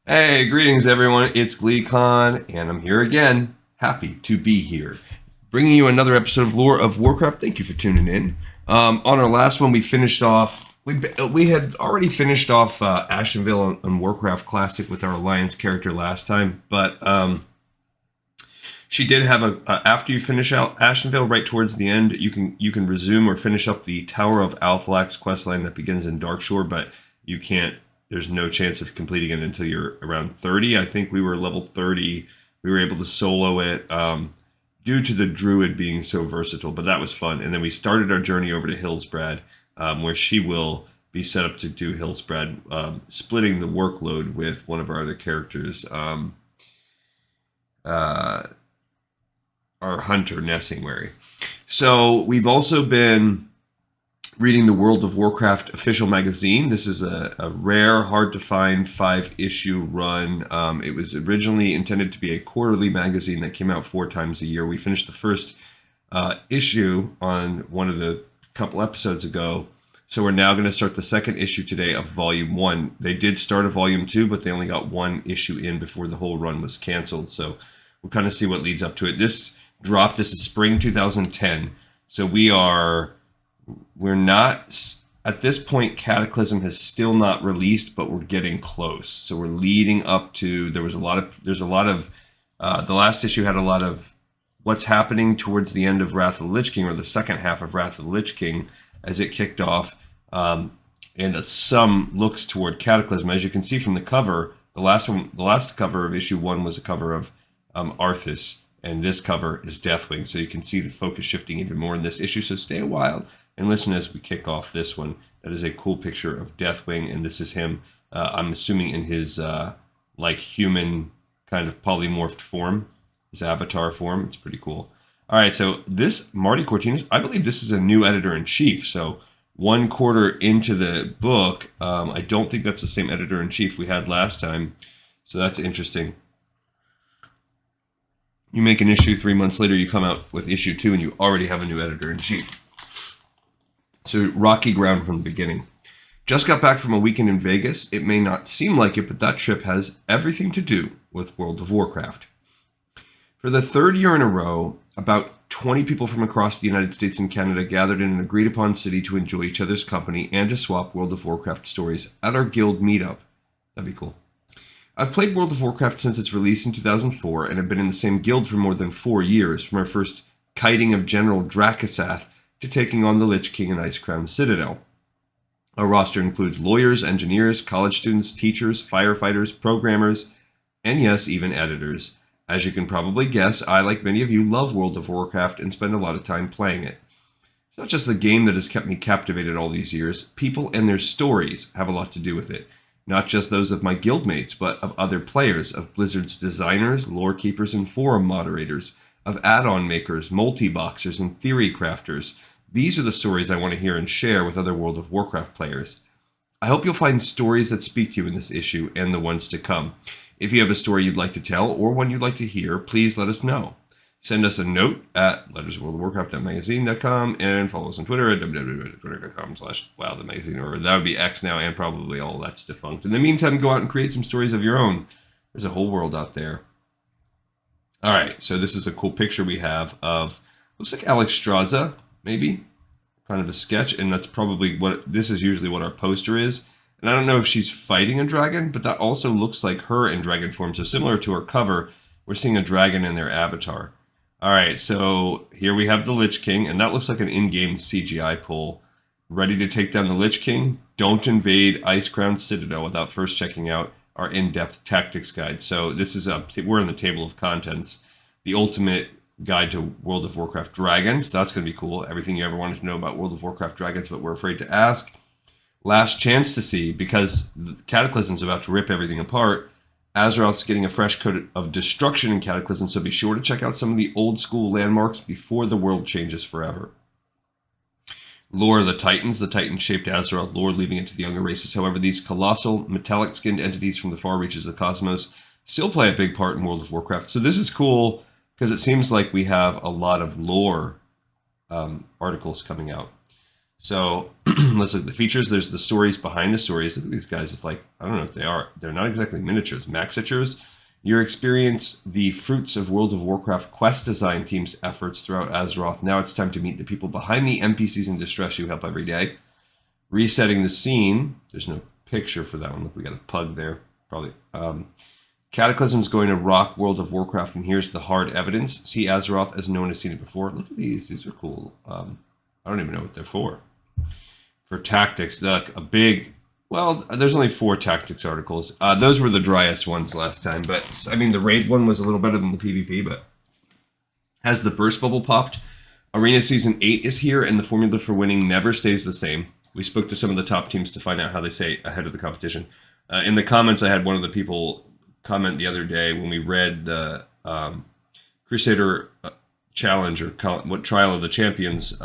Hey, greetings everyone. It's GleeCon, and I'm here again. Happy to be here, bringing you another episode of Lore of Warcraft. Thank you for tuning in. On our last one, we finished off. We had already finished off Ashenville on Warcraft Classic with our Alliance character last time, but she did have after you finish out Ashenville, right towards the end, you can resume or finish up the Tower of Althlax questline that begins in Darkshore, but you can't. There's no chance of completing it until you're around 30. I think we were level 30. We were able to solo it due to the druid being so versatile, but that was fun. And then we started our journey over to Hillsbrad, where she will be set up to do Hillsbrad, splitting the workload with one of our other characters. Uh, our hunter Nessingwary. So we've also been reading the World of Warcraft Official Magazine. This is a rare, hard to find 5-issue run. It was originally intended to be a quarterly magazine that came out 4 times a year. We finished the first issue on one of the couple episodes ago. So we're now going to start the second issue today of Volume 1. They did start a Volume 2, but they only got 1 issue in before the whole run was canceled. So we'll kind of see what leads up to it. This is spring 2010. So we're not at this point. Cataclysm has still not released, but we're getting close. So we're leading up to. There's a lot of. The last issue had a lot of what's happening towards the end of Wrath of the Lich King, or the second half of Wrath of the Lich King, as it kicked off, and some looks toward Cataclysm. As you can see from the cover, the last cover of issue 1 was a cover of Arthas. And this cover is Deathwing, so you can see the focus shifting even more in this issue. So stay a while and listen as we kick off this one. That is a cool picture of Deathwing, and this is him, I'm assuming in his like human kind of polymorphed form, his avatar form. It's pretty cool. All right, so this Marty Cortinez, I believe this is a new editor-in-chief. So 1 quarter into the book, I don't think that's the same editor-in-chief we had last time. So that's interesting. You make an issue 3 months later, you come out with issue 2, and you already have a new editor-in-chief. So rocky ground from the beginning. Just got back from a weekend in Vegas. It may not seem like it, but that trip has everything to do with World of Warcraft. For the 3rd year in a row, about 20 people from across the United States and Canada gathered in an agreed-upon city to enjoy each other's company and to swap World of Warcraft stories at our guild meetup. That'd be cool. I've played World of Warcraft since its release in 2004 and have been in the same guild for more than 4 years, from our first kiting of General Dracasath to taking on the Lich King and Icecrown Citadel. Our roster includes lawyers, engineers, college students, teachers, firefighters, programmers, and yes, even editors. As you can probably guess, I, like many of you, love World of Warcraft and spend a lot of time playing it. It's not just the game that has kept me captivated all these years. People and their stories have a lot to do with it. Not just those of my guildmates, but of other players, of Blizzard's designers, lore keepers, and forum moderators, of add-on makers, multi-boxers, and theory crafters. These are the stories I want to hear and share with other World of Warcraft players. I hope you'll find stories that speak to you in this issue and the ones to come. If you have a story you'd like to tell or one you'd like to hear, please let us know. Send us a note at lettersworldofwarcraft.magazine.com and follow us on Twitter at www.twitter.com/wowthemagazine, or that would be X now, and probably all that's defunct. In the meantime, go out and create some stories of your own. There's a whole world out there. All right, so this is a cool picture we have of, looks like Alex Straza, maybe, kind of a sketch, and that's probably this is usually what our poster is. And I don't know if she's fighting a dragon, but that also looks like her in dragon form. So similar to her cover, we're seeing a dragon in their avatar. All right, so here we have the Lich King, and that looks like an in-game CGI pull. Ready to take down the Lich King? Don't invade Icecrown Citadel without first checking out our in-depth tactics guide. So this is we're in the table of contents, the ultimate guide to World of Warcraft Dragons. That's going to be cool. Everything you ever wanted to know about World of Warcraft Dragons, but we're afraid to ask. Last chance to see, because Cataclysm's about to rip everything apart. Azeroth's getting a fresh coat of destruction in Cataclysm, so be sure to check out some of the old school landmarks before the world changes forever. Lore of the Titans shaped Azeroth lore, leaving it to the younger races. However, these colossal, metallic-skinned entities from the far reaches of the cosmos still play a big part in World of Warcraft. So this is cool, because it seems like we have a lot of lore articles coming out. So let's look at the features. There's the stories behind the stories. Look at these guys with, like, I don't know if they are. They're not exactly miniatures, maxatures. You experience the fruits of World of Warcraft quest design team's efforts throughout Azeroth. Now it's time to meet the people behind the NPCs in distress you help every day. Resetting the scene. There's no picture for that one. Look, we got a pug there. Probably. Cataclysm's going to rock World of Warcraft, and here's the hard evidence. See Azeroth as no one has seen it before. Look at these. These are cool. I don't even know what they're for. For tactics, look, a big... Well, there's only 4 tactics articles. Those were the driest ones last time, but, I mean, the raid one was a little better than the PvP, but... Has the burst bubble popped? Arena Season 8 is here, and the formula for winning never stays the same. We spoke to some of the top teams to find out how they say ahead of the competition. In the comments, I had one of the people comment the other day when we read the Crusader Challenge, or what Trial of the Champions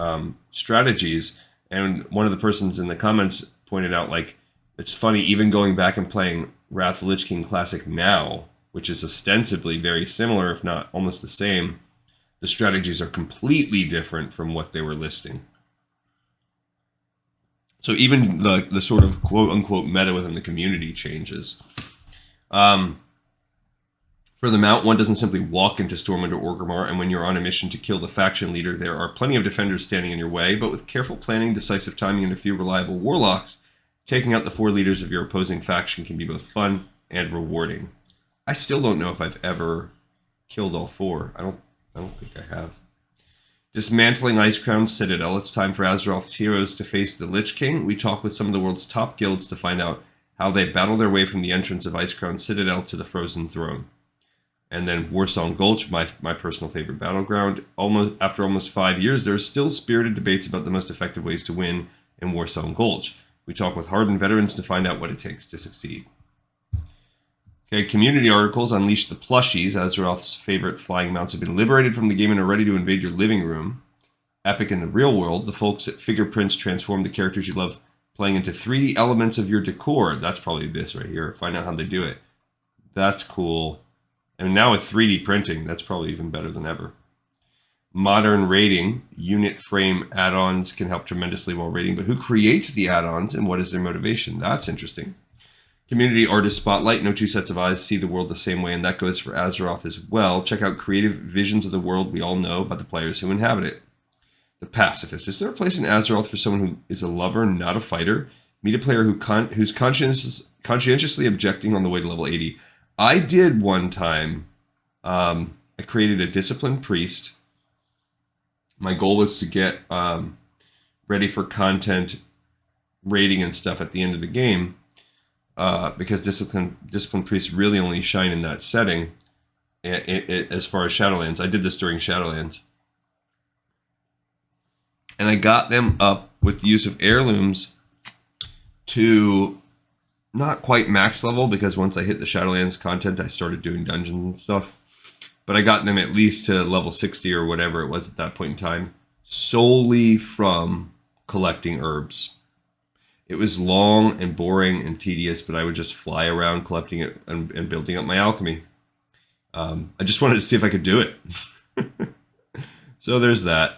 strategies, and one of the persons in the comments pointed out, like, it's funny, even going back and playing Wrath of the Lich King Classic now, which is ostensibly very similar, if not almost the same, the strategies are completely different from what they were listing. So even the sort of quote-unquote meta within the community changes. For the mount, one doesn't simply walk into Stormwind or Orgrimmar, and when you're on a mission to kill the faction leader, there are plenty of defenders standing in your way, but with careful planning, decisive timing, and a few reliable warlocks, taking out the 4 leaders of your opposing faction can be both fun and rewarding. I still don't know if I've ever killed all 4. I don't think I have. Dismantling Icecrown's Citadel. It's time for Azeroth's heroes to face the Lich King. We talk with some of the world's top guilds to find out how they battle their way from the entrance of Icecrown's Citadel to the Frozen Throne. And then Warsong Gulch, my personal favorite battleground. After almost 5 years, there are still spirited debates about the most effective ways to win in Warsong Gulch. We talk with hardened veterans to find out what it takes to succeed. Okay, community articles. Unleash the plushies. Azeroth's favorite flying mounts have been liberated from the game and are ready to invade your living room. Epic in the real world. The folks at Fingerprints transform the characters you love playing into 3D elements of your decor. That's probably this right here. Find out how they do it. That's cool. And now with 3D printing, that's probably even better than ever. Modern raiding. Unit frame add-ons can help tremendously while raiding, but who creates the add-ons and what is their motivation? That's interesting. Community artist spotlight. No 2 sets of eyes see the world the same way, and that goes for Azeroth as well. Check out creative visions of the world we all know about the players who inhabit it. The pacifist. Is there a place in Azeroth for someone who is a lover, not a fighter? Meet a player who's conscientiously objecting on the way to level 80. I did one time. I created a disciplined priest. My goal was to get ready for content rating and stuff at the end of the game. Because disciplined priests really only shine in that setting as far as Shadowlands. I did this during Shadowlands. And I got them up with the use of heirlooms to not quite max level, because once I hit the Shadowlands content, I started doing dungeons and stuff. But I got them at least to level 60 or whatever it was at that point in time, solely from collecting herbs. It was long and boring and tedious, but I would just fly around collecting it and building up my alchemy. I just wanted to see if I could do it. So there's that.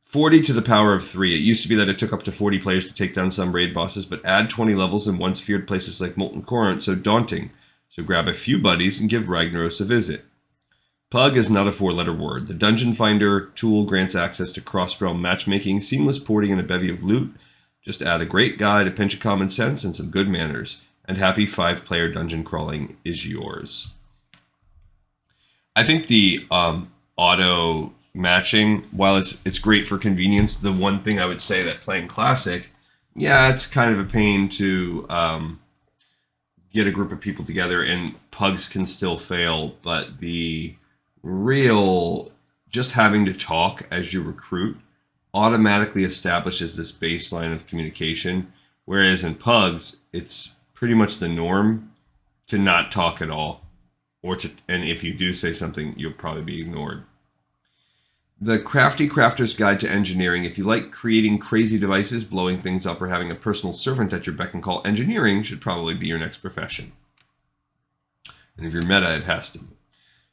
40 to the power of 3. It used to be that it took up to 40 players to take down some raid bosses, but add 20 levels in once feared places like Molten Core aren't so daunting. So grab a few buddies and give Ragnaros a visit. Pug is not a 4-letter word. The Dungeon Finder tool grants access to cross-realm matchmaking, seamless porting, and a bevy of loot. Just add a great guide, a pinch of common sense, and some good manners, and happy 5-player dungeon crawling is yours. I think the auto matching, while it's great for convenience, the one thing I would say that playing Classic, yeah, it's kind of a pain to get a group of people together, and pugs can still fail, but the real, just having to talk as you recruit automatically establishes this baseline of communication, whereas in pugs, it's pretty much the norm to not talk at all, and if you do say something, you'll probably be ignored. The Crafty Crafter's Guide to Engineering. If you like creating crazy devices, blowing things up, or having a personal servant at your beck and call, engineering should probably be your next profession. And if you're meta, it has to be.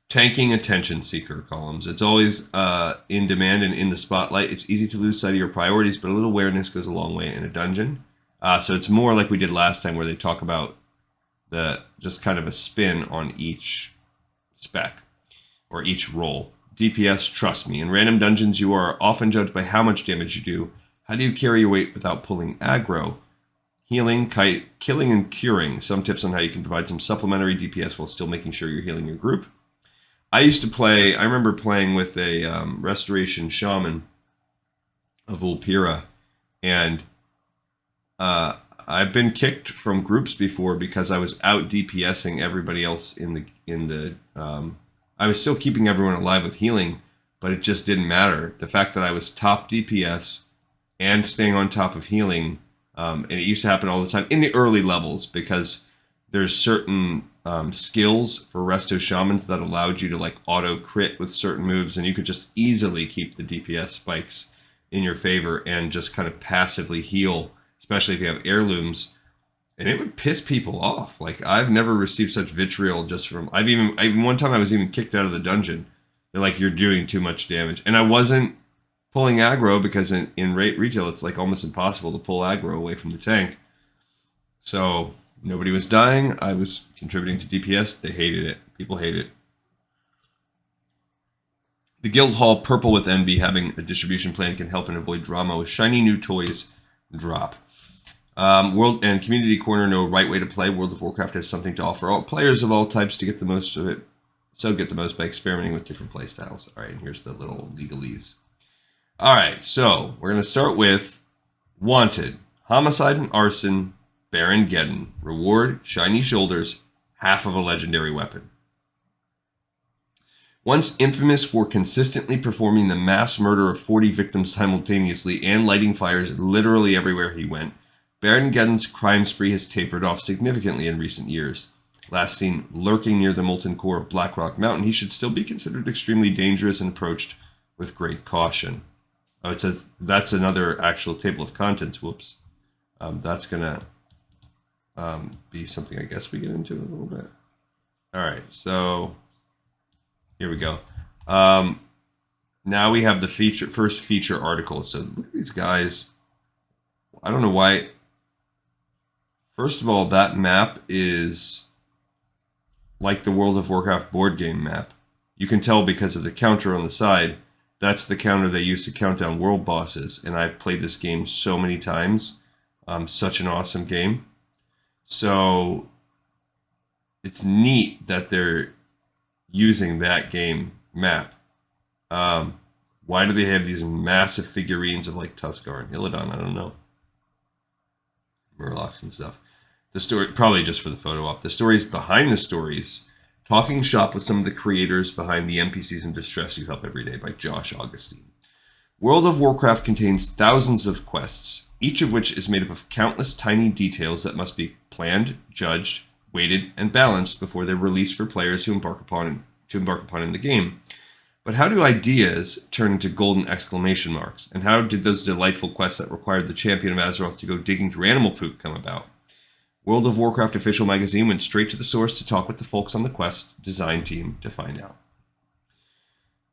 Tanking attention seeker columns. It's always in demand and in the spotlight. It's easy to lose sight of your priorities, but a little awareness goes a long way in a dungeon. So it's more like we did last time, where they talk about the just kind of a spin on each spec or each role. DPS, trust me. In random dungeons, you are often judged by how much damage you do. How do you carry your weight without pulling aggro? Healing, killing, and curing. Some tips on how you can provide some supplementary DPS while still making sure you're healing your group. I remember playing with a restoration shaman of Ulpira, and I've been kicked from groups before because I was out DPSing everybody else in the I was still keeping everyone alive with healing, but it just didn't matter. The fact that I was top DPS and staying on top of healing, and it used to happen all the time in the early levels, because there's certain skills for resto shamans that allowed you to like auto crit with certain moves, and you could just easily keep the DPS spikes in your favor and just kind of passively heal, especially if you have heirlooms, and it would piss people off. Like, I've never received such vitriol just from, one time I was even kicked out of the dungeon. They're like, you're doing too much damage. And I wasn't pulling aggro, because in retail, it's like almost impossible to pull aggro away from the tank. So nobody was dying. I was contributing to DPS. They hated it. People hate it. The Guild Hall Purple with Envy, having a distribution plan can help and avoid drama with shiny new toys drop. World and Community Corner know right way to play. World of Warcraft has something to offer all players of all types to get the most of it. So get the most by experimenting with different playstyles. All right, and here's the little legalese. All right, so we're going to start with Wanted. Homicide and Arson, Baron Geddon. Reward, shiny shoulders, half of a legendary weapon. Once infamous for consistently performing the mass murder of 40 victims simultaneously and lighting fires literally everywhere he went, Baron Geddon's crime spree has tapered off significantly in recent years. Last seen lurking near the molten core of Blackrock Mountain, he should still be considered extremely dangerous and approached with great caution. Oh, it says that's another actual table of contents. Whoops. That's going to be something I guess we get into a little bit. All right, so here we go. Now we have the first feature article. So look at these guys. I don't know why. First of all, that map is like the World of Warcraft board game map. You can tell because of the counter on the side. That's the counter they use to count down world bosses. And I've played this game so many times. Such an awesome game. So it's neat that they're using that game map. Why do they have these massive figurines of like Tuskarr and Illidan? I don't know. Murlocs and stuff. The story, probably just for the photo op. The stories behind the stories. Talking shop with some of the creators behind the NPCs in Distress You Help Every Day by Josh Augustine. World of Warcraft contains thousands of quests, each of which is made up of countless tiny details that must be planned, judged, weighted, and balanced before they're released for players who embark upon in the game. But how do ideas turn into golden exclamation marks? And how did those delightful quests that required the champion of Azeroth to go digging through animal poop come about? World of Warcraft Official Magazine went straight to the source to talk with the folks on the quest design team to find out.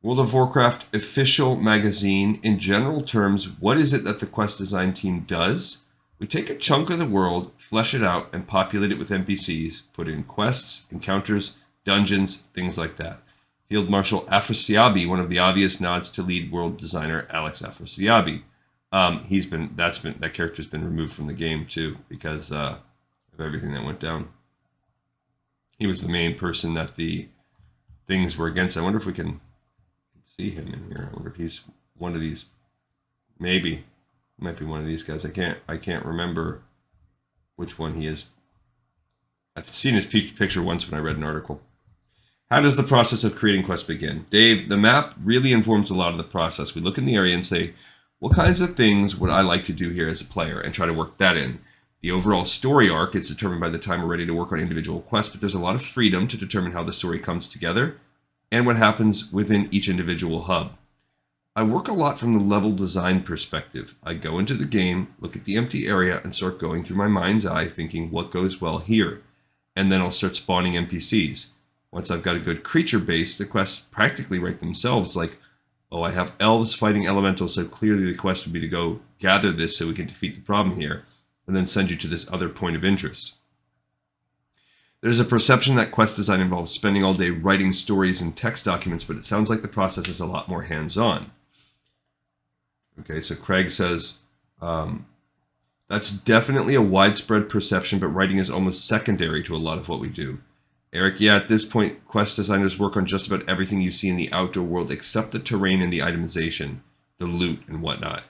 World of Warcraft Official Magazine, in general terms, what is it that the quest design team does? We take a chunk of the world, flesh it out, and populate it with NPCs, put in quests, encounters, dungeons, things like that. Field Marshal Afrasiabi, one of the obvious nods to lead world designer Alex Afrasiabi. That character's been removed from the game too because of everything that went down. He was the main person that the things were against. I wonder if we can see him in here. I wonder if he's one of these. Maybe he might be one of these guys. I can't remember which one he is. I've seen his picture once when I read an article. How does the process of creating quests begin? Dave, the map really informs a lot of the process. We look in the area and say, what kinds of things would I like to do here as a player, and try to work that in. The overall story arc is determined by the time we're ready to work on individual quests, but there's a lot of freedom to determine how the story comes together and what happens within each individual hub. I work a lot from the level design perspective. I go into the game, look at the empty area, and start going through my mind's eye thinking what goes well here. And then I'll start spawning NPCs. Once I've got a good creature base, the quests practically write themselves. Like, oh, I have elves fighting elementals, so clearly the quest would be to go gather this so we can defeat the problem here, and then send you to this other point of interest. There's a perception that quest design involves spending all day writing stories and text documents, but it sounds like the process is a lot more hands-on. Okay, so Craig says, that's definitely a widespread perception, but writing is almost secondary to a lot of what we do. Eric, yeah, at this point, quest designers work on just about everything you see in the outdoor world except the terrain and the itemization, the loot, and whatnot.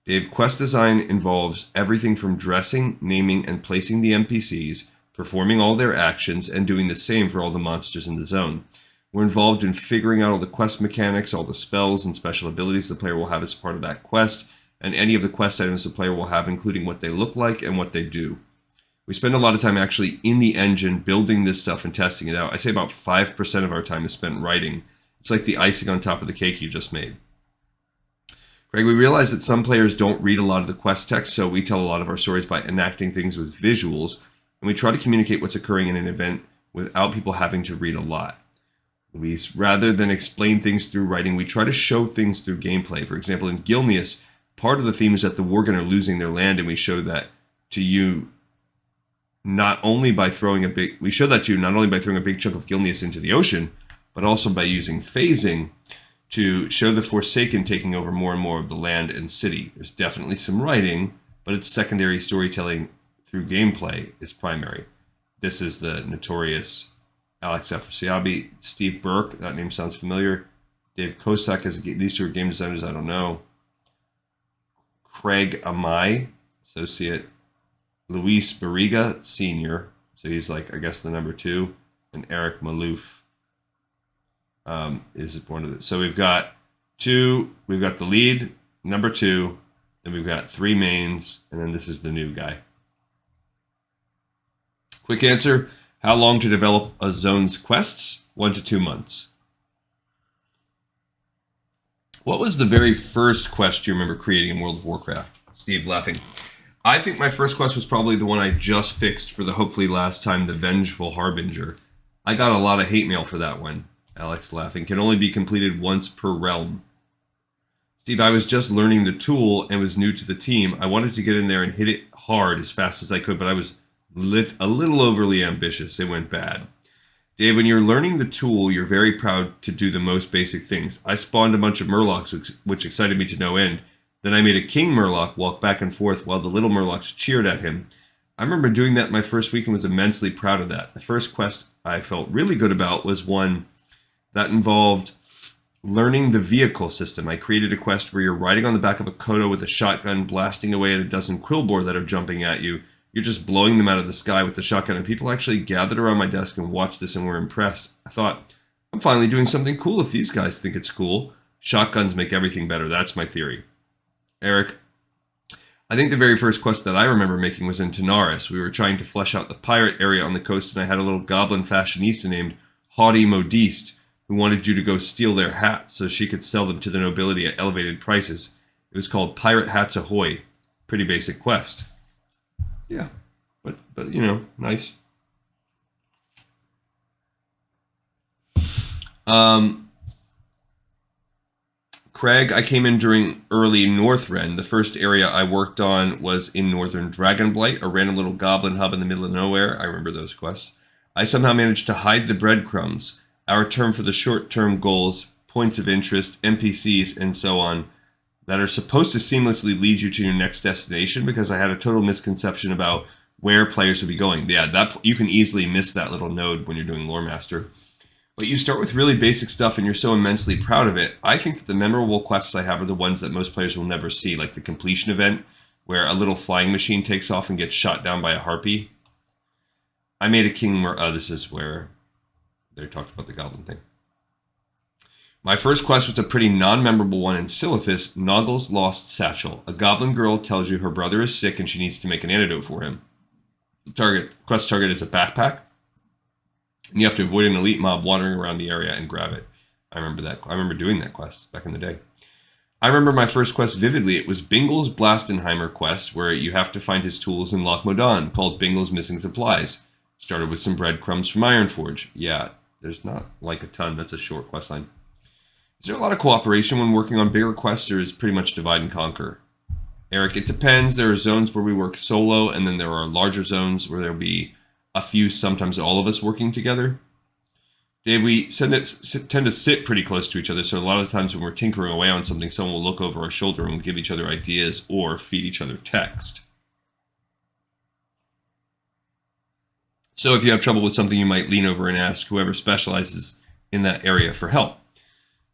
Dave, quest design involves everything from dressing, naming, and placing the NPCs, performing all their actions, and doing the same for all the monsters in the zone. We're involved in figuring out all the quest mechanics, all the spells and special abilities the player will have as part of that quest, and any of the quest items the player will have, including what they look like and what they do. We spend a lot of time actually in the engine building this stuff and testing it out. I say about 5% of our time is spent writing. It's like the icing on top of the cake you just made. Greg, we realize that some players don't read a lot of the quest text, so we tell a lot of our stories by enacting things with visuals, and we try to communicate what's occurring in an event without people having to read a lot. Rather than explain things through writing, we try to show things through gameplay. For example, in Gilneas, part of the theme is that the Worgen are losing their land, and we show that to you not only by throwing a big chunk of Gilneas into the ocean, but also by using phasing to show the Forsaken taking over more and more of the land and city. There's definitely some writing, but it's secondary storytelling through gameplay is primary. This is the notorious Alex Afrasiabi, Steve Burke, that name sounds familiar. Dave Kosak, these two are game designers, I don't know. Craig Amai, associate. Luis Barriga, senior, so he's like, I guess, the number 2. And Eric Malouf is one of the. So we've got the lead, number 2, then we've got 3 mains, and then this is the new guy. Quick answer, how long to develop a zone's quests? 1 to 2 months. What was the very first quest you remember creating in World of Warcraft? Steve laughing. I think my first quest was probably the one I just fixed for the hopefully last time, the Vengeful Harbinger. I got a lot of hate mail for that one. Alex laughing. Can only be completed once per realm. Steve, I was just learning the tool and was new to the team. I wanted to get in there and hit it hard as fast as I could, but I was a little overly ambitious. It went bad. Dave, when you're learning the tool, you're very proud to do the most basic things. I spawned a bunch of Murlocs, which excited me to no end. Then I made a King Murloc walk back and forth while the little Murlocs cheered at him. I remember doing that my first week and was immensely proud of that. The first quest I felt really good about was one that involved learning the vehicle system. I created a quest where you're riding on the back of a Kodo with a shotgun, blasting away at a dozen Quillboar that are jumping at you. You're just blowing them out of the sky with the shotgun, and people actually gathered around my desk and watched this and were impressed. I thought, I'm finally doing something cool if these guys think it's cool. Shotguns make everything better. That's my theory. Eric, I think the very first quest that I remember making was in Tanaris. We were trying to flesh out the pirate area on the coast, and I had a little goblin fashionista named Haughty Modiste who wanted you to go steal their hats so she could sell them to the nobility at elevated prices. It was called Pirate Hats Ahoy. Pretty basic quest. Yeah, but you know, nice. Craig, I came in during early Northrend. The first area I worked on was in Northern Dragonblight, a random little goblin hub in the middle of nowhere. I remember those quests. I somehow managed to hide the breadcrumbs, our term for the short-term goals, points of interest, NPCs, and so on, that are supposed to seamlessly lead you to your next destination, because I had a total misconception about where players would be going. Yeah, that you can easily miss that little node when you're doing Lore Master. But you start with really basic stuff and you're so immensely proud of it. I think that the memorable quests I have are the ones that most players will never see, like the completion event, where a little flying machine takes off and gets shot down by a harpy. I made a king this is where they talked about the goblin thing. My first quest was a pretty non-memorable one in Silithus, Noggle's Lost Satchel. A goblin girl tells you her brother is sick and she needs to make an antidote for him. The quest target is a backpack. And you have to avoid an elite mob wandering around the area and grab it. I remember that. I remember doing that quest back in the day. I remember my first quest vividly. It was Bingle's Blastenheimer quest, where you have to find his tools in Loch Modan, called Bingle's Missing Supplies. Started with some breadcrumbs from Ironforge. Yeah, there's not like a ton. That's a short quest line. Is there a lot of cooperation when working on bigger quests, or is pretty much divide and conquer? Eric, it depends. There are zones where we work solo, and then there are larger zones where there'll be a few, sometimes all of us working together. Dave, we tend to sit pretty close to each other, so a lot of the times when we're tinkering away on something, someone will look over our shoulder and we'll give each other ideas or feed each other text. So if you have trouble with something, you might lean over and ask whoever specializes in that area for help.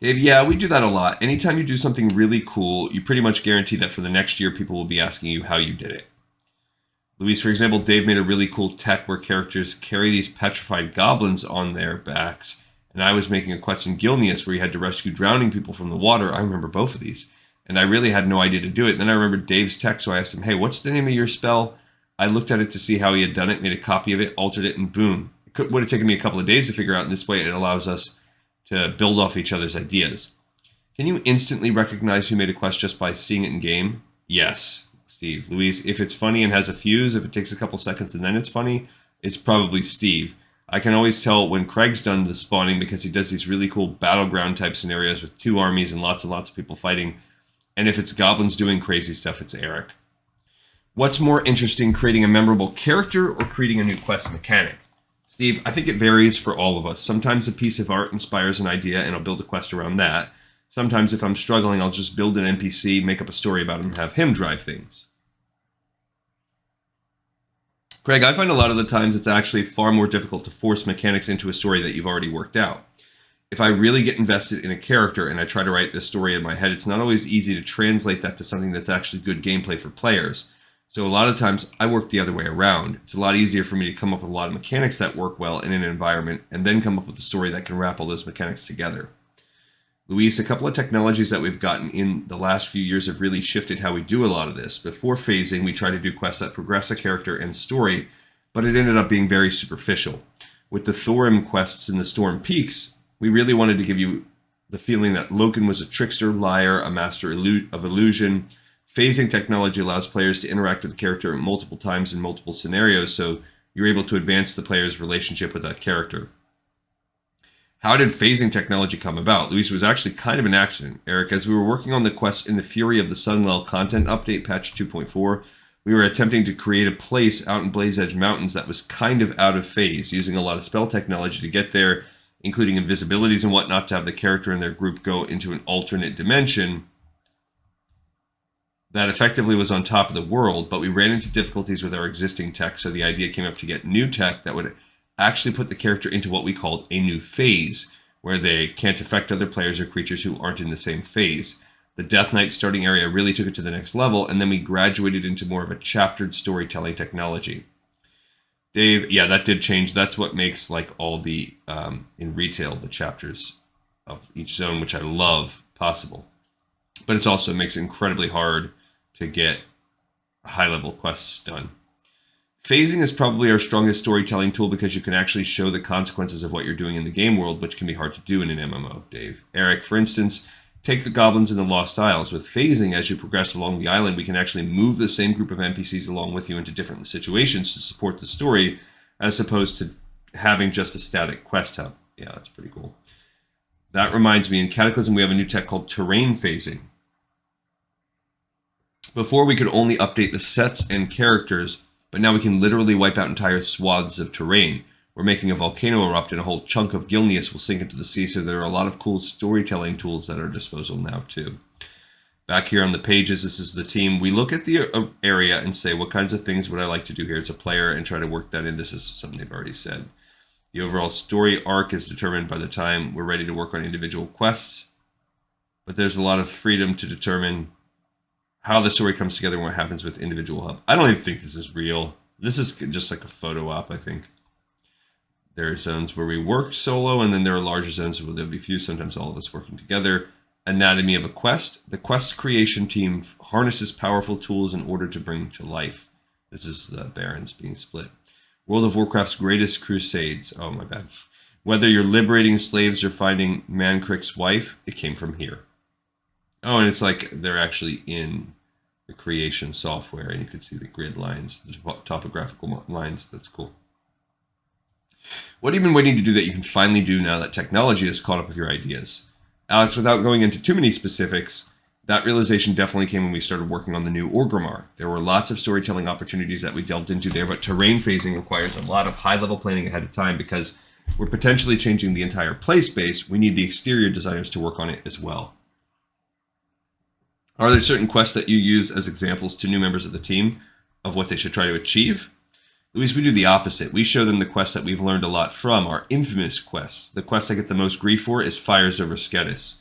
Dave, yeah, we do that a lot. Anytime you do something really cool, you pretty much guarantee that for the next year, people will be asking you how you did it. Luis, for example, Dave made a really cool tech where characters carry these petrified goblins on their backs. And I was making a quest in Gilneas where you had to rescue drowning people from the water. I remember both of these. And I really had no idea to do it. Then I remembered Dave's tech, so I asked him, hey, what's the name of your spell? I looked at it to see how he had done it, made a copy of it, altered it, and boom. It would have taken me a couple of days to figure out. In this way, it allows us to build off each other's ideas. Can you instantly recognize who made a quest just by seeing it in game? Yes, Steve. Luis, if it's funny and has a fuse, if it takes a couple seconds and then it's funny, it's probably Steve. I can always tell when Craig's done the spawning because he does these really cool battleground type scenarios with 2 armies and lots of people fighting. And if it's goblins doing crazy stuff, it's Eric. What's more interesting, creating a memorable character or creating a new quest mechanic? Steve, I think it varies for all of us. Sometimes a piece of art inspires an idea and I'll build a quest around that. Sometimes if I'm struggling, I'll just build an NPC, make up a story about him, and have him drive things. Craig, I find a lot of the times it's actually far more difficult to force mechanics into a story that you've already worked out. If I really get invested in a character and I try to write this story in my head, it's not always easy to translate that to something that's actually good gameplay for players. So a lot of times I work the other way around. It's a lot easier for me to come up with a lot of mechanics that work well in an environment and then come up with a story that can wrap all those mechanics together. Luis, a couple of technologies that we've gotten in the last few years have really shifted how we do a lot of this. Before phasing, we tried to do quests that progress a character and story, but it ended up being very superficial. With the Thorim quests in the Storm Peaks, we really wanted to give you the feeling that Loken was a trickster, liar, a master of illusion. Phasing technology allows players to interact with the character multiple times in multiple scenarios, so you're able to advance the player's relationship with that character. How did phasing technology come about? Luis, was actually kind of an accident. Eric, as we were working on the quest in the Fury of the Sunwell content update, patch 2.4, we were attempting to create a place out in Blaze Edge Mountains that was kind of out of phase, using a lot of spell technology to get there, including invisibilities and whatnot, to have the character and their group go into an alternate dimension that effectively was on top of the world, but we ran into difficulties with our existing tech, so the idea came up to get new tech that would actually put the character into what we called a new phase, where they can't affect other players or creatures who aren't in the same phase. The Death Knight starting area really took it to the next level, and then we graduated into more of a chaptered storytelling technology. Dave, yeah, that did change. That's what makes like all the, in retail, the chapters of each zone, which I love, possible. But it also makes it incredibly hard to get high-level quests done. Phasing is probably our strongest storytelling tool because you can actually show the consequences of what you're doing in the game world, which can be hard to do in an MMO, Dave. Eric, for instance, take the goblins in the Lost Isles. With phasing, as you progress along the island, we can actually move the same group of NPCs along with you into different situations to support the story, as opposed to having just a static quest hub. Yeah, that's pretty cool. That reminds me, in Cataclysm, we have a new tech called terrain phasing. Before, we could only update the sets and characters, but now we can literally wipe out entire swaths of terrain. We're making a volcano erupt and a whole chunk of Gilneas will sink into the sea, so there are a lot of cool storytelling tools at our disposal now, too. Back here on the pages, this is the team. We look at the area and say, what kinds of things would I like to do here as a player, and try to work that in. This is something they've already said. The overall story arc is determined by the time we're ready to work on individual quests, but there's a lot of freedom to determine how the story comes together and what happens with individual hub. I don't even think this is real. This is just like a photo op, I think. There are zones where we work solo, and then there are larger zones where there'll be few, sometimes all of us working together. Anatomy of a quest. The quest creation team harnesses powerful tools in order to bring to life. This is the Barons being split. World of Warcraft's greatest crusades. Oh, my bad. Whether you're liberating slaves or finding Mancrick's wife, it came from here. Oh, and it's like they're actually in the creation software, and you can see the grid lines, the topographical lines. That's cool. What have you been waiting to do that you can finally do now that technology has caught up with your ideas? Alex, without going into too many specifics, that realization definitely came when we started working on the new Orgrimmar. There were lots of storytelling opportunities that we delved into there, but terrain phasing requires a lot of high-level planning ahead of time because we're potentially changing the entire play space. We need the exterior designers to work on it as well. Are there certain quests that you use as examples to new members of the team of what they should try to achieve? Luis, we do the opposite. We show them the quests that we've learned a lot from, our infamous quests. The quest I get the most grief for is Fires Over Skedis.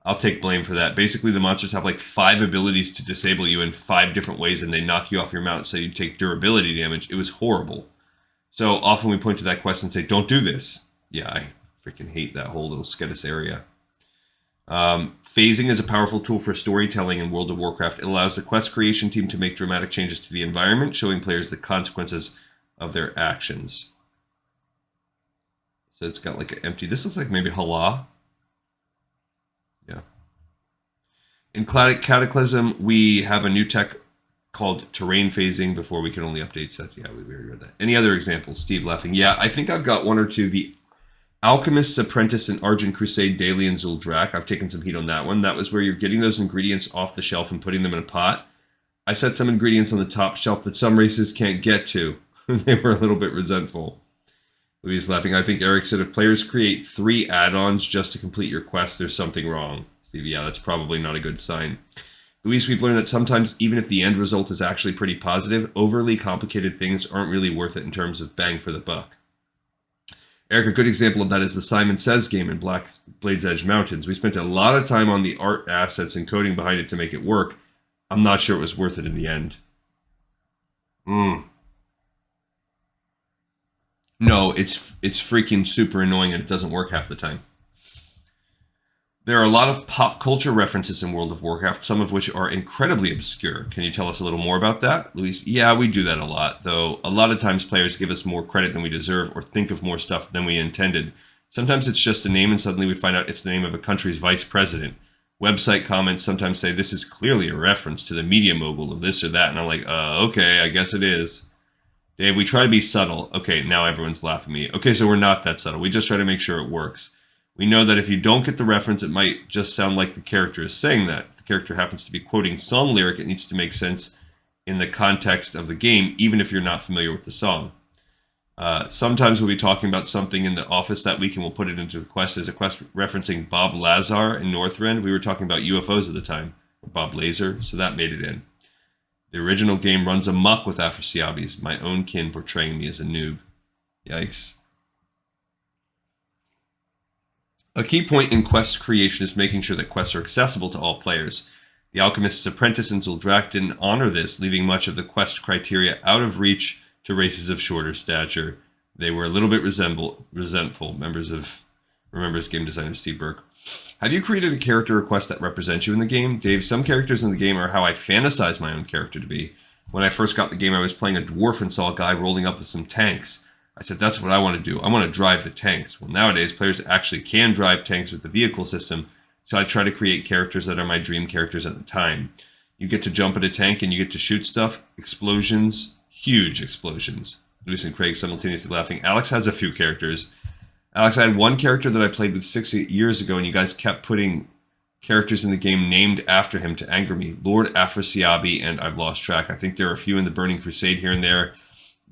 I'll take blame for that. Basically, the monsters have like 5 abilities to disable you in 5 different ways, and they knock you off your mount, so you take durability damage. It was horrible. So often we point to that quest and say, don't do this. Yeah, I freaking hate that whole little Skedis area. Phasing is a powerful tool for storytelling in World of Warcraft. It allows the quest creation team to make dramatic changes to the environment, showing players the consequences of their actions. So it's got like an empty... This looks like maybe Hala. Yeah. In Cataclysm, we have a new tech called terrain phasing before we can only update sets. Yeah, we already read that. Any other examples? Steve laughing. Yeah, I think I've got one or two. The Alchemist's Apprentice and Argent Crusade Daily and Zuldrak. I've taken some heat on that one. That was where you're getting those ingredients off the shelf and putting them in a pot. I set some ingredients on the top shelf that some races can't get to. They were a little bit resentful. Louise laughing. I think Eric said if players create 3 add-ons just to complete your quest, there's something wrong. Steve, yeah, that's probably not a good sign. Louise, we've learned that sometimes, even if the end result is actually pretty positive, overly complicated things aren't really worth it in terms of bang for the buck. Eric, a good example of that is the Simon Says game in Blade's Edge Mountains. We spent a lot of time on the art assets and coding behind it to make it work. I'm not sure it was worth it in the end. No, it's freaking super annoying and it doesn't work half the time. There are a lot of pop culture references in World of Warcraft, some of which are incredibly obscure. Can you tell us a little more about that, Luis? Yeah, we do that a lot, though a lot of times players give us more credit than we deserve or think of more stuff than we intended. Sometimes it's just a name and suddenly we find out it's the name of a country's vice president. Website comments sometimes say this is clearly a reference to the media mogul of this or that, and I'm like, okay, I guess it is. Dave, we try to be subtle. Okay, now everyone's laughing at me. Okay, so we're not that subtle. We just try to make sure it works. We know that if you don't get the reference, it might just sound like the character is saying that. If the character happens to be quoting song lyric, it needs to make sense in the context of the game, even if you're not familiar with the song. Sometimes we'll be talking about something in the office that week and we'll put it into the quest as a quest referencing Bob Lazar in Northrend. We were talking about UFOs at the time, or Bob Laser, so that made it in. The original game runs amok with Afrasiabis, my own kin portraying me as a noob. Yikes. A key point in quest creation is making sure that quests are accessible to all players. The Alchemist's Apprentice and Zuldrak didn't honor this, leaving much of the quest criteria out of reach to races of shorter stature. They were a little bit resentful, remembers game designer Steve Burke. Have you created a character or quest that represents you in the game? Dave, some characters in the game are how I fantasize my own character to be. When I first got the game, I was playing a dwarf and saw a guy rolling up with some tanks. I said, that's what I want to do. I want to drive the tanks. Well, nowadays, players actually can drive tanks with the vehicle system, so I try to create characters that are my dream characters at the time. You get to jump in a tank and you get to shoot stuff. Explosions. Huge explosions. Luis and Craig simultaneously laughing. Alex has a few characters. Alex, I had one character that I played with 6 years ago, and you guys kept putting characters in the game named after him to anger me. Lord Afrasiabi, and I've lost track. I think there are a few in the Burning Crusade here and there.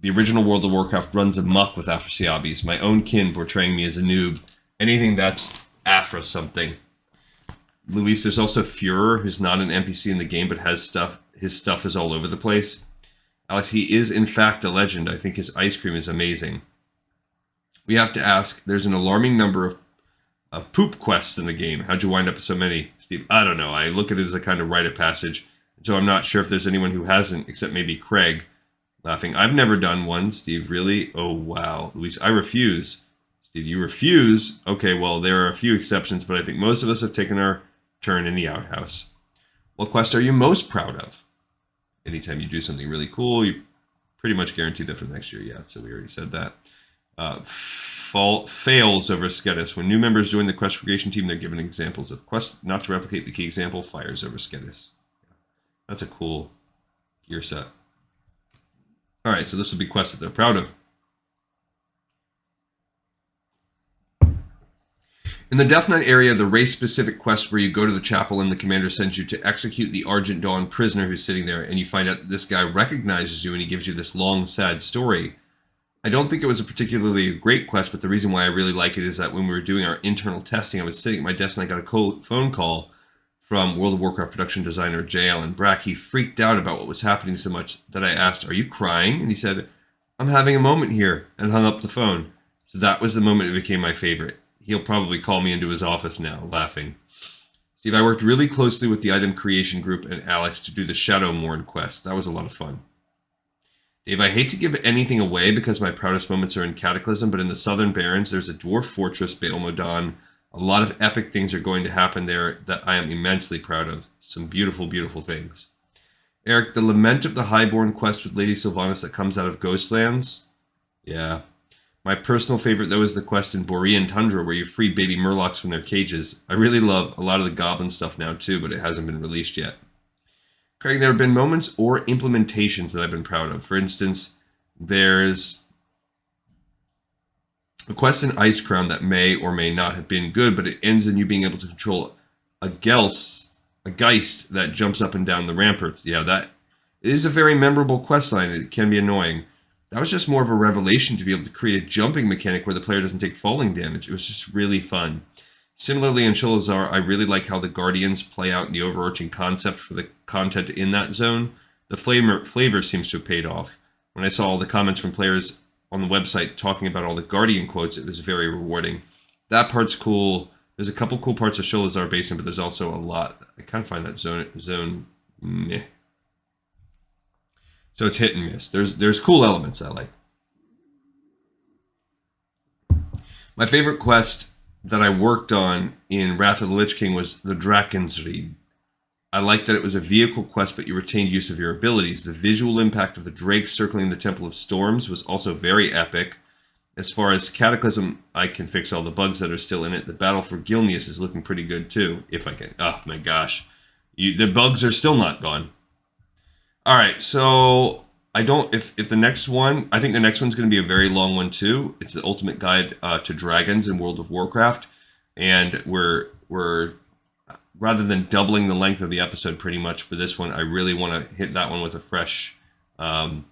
The original World of Warcraft runs amok with Afrasiabis. My own kin portraying me as a noob. Anything that's Afra something. Luis, there's also Führer, who's not an NPC in the game, but has stuff. His stuff is all over the place. Alex, he is in fact a legend. I think his ice cream is amazing. We have to ask, there's an alarming number of poop quests in the game. How'd you wind up with so many? Steve, I don't know. I look at it as a kind of rite of passage. So I'm not sure if there's anyone who hasn't, except maybe Craig. Laughing. I've never done one. Steve, really? Oh, wow. Luis, I refuse. Steve, you refuse? Okay, well, there are a few exceptions, but I think most of us have taken our turn in the outhouse. What quest are you most proud of? Anytime you do something really cool, you pretty much guarantee that for the next year. Yeah, so we already said that. Fails over Skedis. When new members join the quest creation team, they're given examples of quest not to replicate the key example, fires over Skedis. That's a cool gear set. All right, so this will be quests that they're proud of. In the Death Knight area, the race-specific quest where you go to the chapel and the commander sends you to execute the Argent Dawn prisoner who's sitting there, and you find out that this guy recognizes you and he gives you this long, sad story. I don't think it was a particularly great quest, but the reason why I really like it is that when we were doing our internal testing, I was sitting at my desk and I got a phone call from World of Warcraft production designer J. Allen Brack. He freaked out about what was happening so much that I asked, "Are you crying?" And he said, "I'm having a moment here," and hung up the phone. So that was the moment it became my favorite. He'll probably call me into his office now, laughing. Steve, I worked really closely with the item creation group and Alex to do the Shadowmourne quest. That was a lot of fun. Dave, I hate to give anything away because my proudest moments are in Cataclysm, but in the Southern Barrens, there's a dwarf fortress, Baal Modan. A lot of epic things are going to happen there that I am immensely proud of. Some beautiful, beautiful things. Eric, the Lament of the Highborn quest with Lady Sylvanas that comes out of Ghostlands? Yeah. My personal favorite, though, is the quest in Borean Tundra where you free baby murlocs from their cages. I really love a lot of the goblin stuff now, too, but it hasn't been released yet. Craig, there have been moments or implementations that I've been proud of. For instance, there's a quest in Icecrown that may or may not have been good, but it ends in you being able to control a Geist that jumps up and down the ramparts. Yeah, that is a very memorable quest line. It can be annoying. That was just more of a revelation to be able to create a jumping mechanic where the player doesn't take falling damage. It was just really fun. Similarly, in Sholazar, I really like how the Guardians play out in the overarching concept for the content in that zone. The flavor seems to have paid off. When I saw all the comments from players on the website talking about all the Guardian quotes, it was very rewarding. That part's cool. There's a couple cool parts of Sholazar Basin, but there's also a lot. I kind of find that zone meh. So it's hit and miss. There's cool elements I like. My favorite quest that I worked on in Wrath of the Lich King was the Drakensried. I liked that it was a vehicle quest, but you retained use of your abilities. The visual impact of the drake circling the Temple of Storms was also very epic. As far as Cataclysm, I can fix all the bugs that are still in it. The battle for Gilneas is looking pretty good too, if I can. Oh my gosh. The bugs are still not gone. All right, so I don't. If the next one, I think the next one's going to be a very long one too. It's the Ultimate Guide to Dragons in World of Warcraft, and we're rather than doubling the length of the episode pretty much for this one, I really want to hit that one with a fresh eye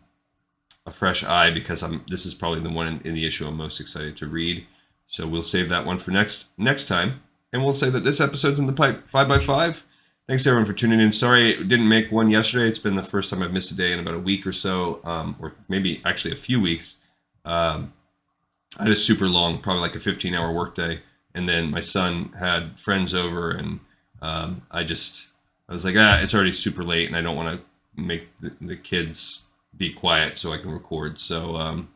because this is probably the one in the issue I'm most excited to read. So we'll save that one for next time, and we'll say that this episode's in the pipe 5x5. Thanks everyone for tuning in. Sorry it didn't make one yesterday. It's been the first time I've missed a day in about a week or so, or maybe actually a few weeks. I had a super long, probably like a 15-hour workday, and then my son had friends over, and I was like, it's already super late, and I don't want to make the kids be quiet so I can record. So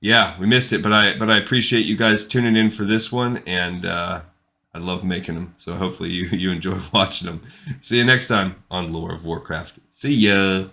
yeah, we missed it, but I appreciate you guys tuning in for this one, and I love making them, so hopefully you enjoy watching them. See you next time on Lore of Warcraft. See ya!